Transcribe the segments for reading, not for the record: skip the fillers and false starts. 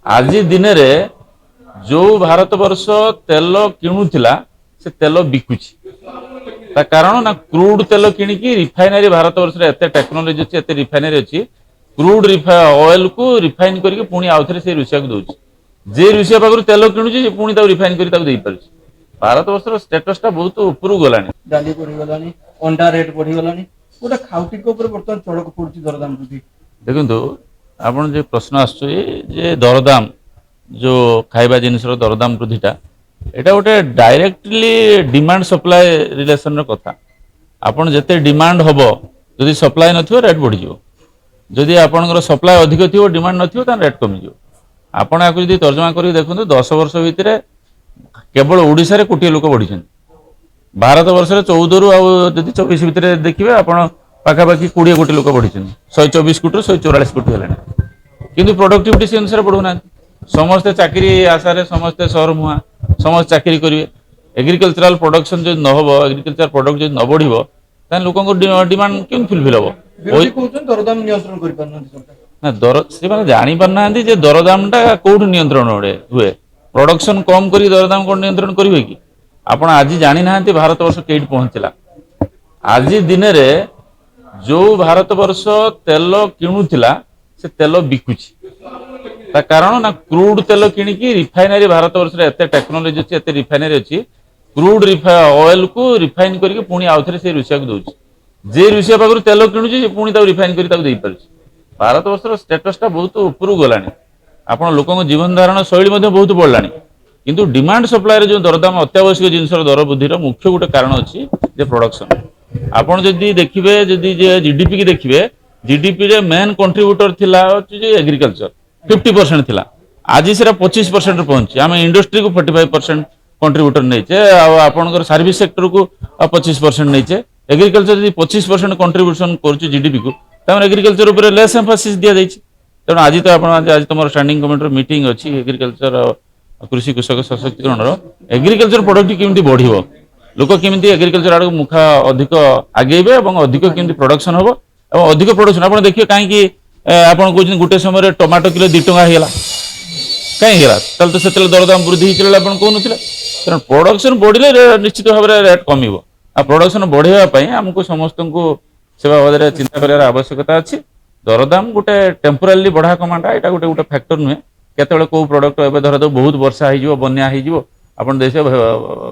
आज दिन में जो भारत वर्ष तेल किणुला से तेल बिकुची ता कारण ना क्रूड तेल किणिकी रिफाइनरी भारत वर्ष एत टेक्नोलोजी अच्छी एत रिफाइनरी अच्छी क्रूड ऑयल को रिफाइन करके पुणी आउ थे रुषिया को दौर जे रुषिया पाखु तेल किणुची पुणी रिफाइन कर भारत वर्ष स्टेटस टा बहुत ऊपर गला डाली बढ़ीगला अंडा रेट बढ़ीगला गोटे खाउटी बर्तमान चढ़क पड़ी दरदाम वृद्धि देखो आप जो प्रश्न आसे दरदाम जो खाइबा जिनिस दरदाम वृद्धिटा एटा गोटे डायरेक्टली डिमांड सप्लाई रिलेशन कथा आपन जिते डिमांड हम जदि सप्लाई नथिबो रेट बढ़ी जाओ जदि आपनकर सप्लाई अधिक थी डिमांड नथिबो तान रेट कमी जाओ आपण आकु जदि तर्जमा करी देखो 10 वर्ष भितर केवल ओडिशा रे कोटी लोक बढ़ी भारत वर्ष 14 रु आदि 24 भितर देखिए आपण पाखापाखि 20 कोटी लोक बढ़ी 124 कोटी 144 कोटी है किंतु प्रोडक्टिविटी से अनुसार बढ़ुना समस्ते चाकरी आशा समस्ते सहर मुहा समस्त चाकरी करेंगे एग्रीकल्चरल प्रोडक्शन जो न हो एग्रीकल्चर प्रोडक्ट जो न बढ़ो तान लोक डिमांड क्यों फुलफिल हम दरदाम नियंत्रण कर दर से जानी पारना दरदाम टा कौट नियंत्रण हुए प्रोडक्शन कम कर दरदाम कौन नियंत्रण करेंगे कि आपण आज जानी ना भारत वर्ष कई पहुंचला आज दिन में जो भारत वर्ष तेल किणुला से तेल बिकुची ता कारण ना क्रूड तेल किणिकी रिफाइनरी भारत वर्ष एत टेक्नोलोजी अच्छी एत रिफाइनरी अच्छी क्रूड ऑयल को रिफाइन करके पुणी आउ थे रुषिया को दौर जे रुषिया पाखु तेल किणुची पुणी रिफाइन कर भारत वर्ष स्टेटस टा बहुत ऊपर गला आपण लोक जीवन धारण शैली बहुत बढ़ला किंतु डिमांड सप्लाई जो दरदाम अत्यावश्यक जिनस दर वृद्धि मुख्य गोटे कारण अच्छी प्रोडक्शन आपड़ जदि देखिए जदि जीडीपी की देखिए जीडीपी रे मेन कंट्रीब्यूटर थिला एग्रीकल्चर 50% थिला आज से 25% पहुंची आम इंडस्ट्री को 45% कंट्रीब्यूटर नहींचे आपंकर सर्विस सेक्टर को 25% नहींचे एग्रीकल्चर यदि 25% कंट्रीब्यूशन कर जीडीपी को तमें एग्रीकल्चर उपर लेस एम्फासिस दिया जाइए तेणु आज तो आज तुम स्टैंडिंग कमिटी मीटिंग अच्छी एग्रीकल्चर कृषि कृषक सशक्तिकरण एग्रीकल्चर प्रोडक्ट केमती बढ़ो लोक केमती एग्रीकल्चर आड़ मुखा अधिक आगेबे अधिक केमती प्रोडक्शन हम और अधिक प्रोडक्शन आप देखिए कहीं आप गोटे समय टमाटो किलो 2 टंका होगा कहीं तो से दरदाम वृद्धि कहून तेना प्रोडक्शन बढ़ले निश्चित भाव में रेट कम आ प्रोडक्शन बढ़ाई आमको समस्त को सेवा बाबद चिंता कर आवश्यकता अच्छी दरदाम गोटे टेम्पोरारी बढ़ा कमाटा यहाँ गोटे गोटे फैक्टर नुहे केत कौ प्रोडक्ट ए धर दो बहुत वर्षा हो बन्या आप देश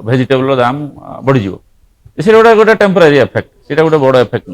भेजिटेबल दाम बढ़ी गोटे गोटे टेम्पोरारी इफेक्ट से गोटे बड़ इफेक्ट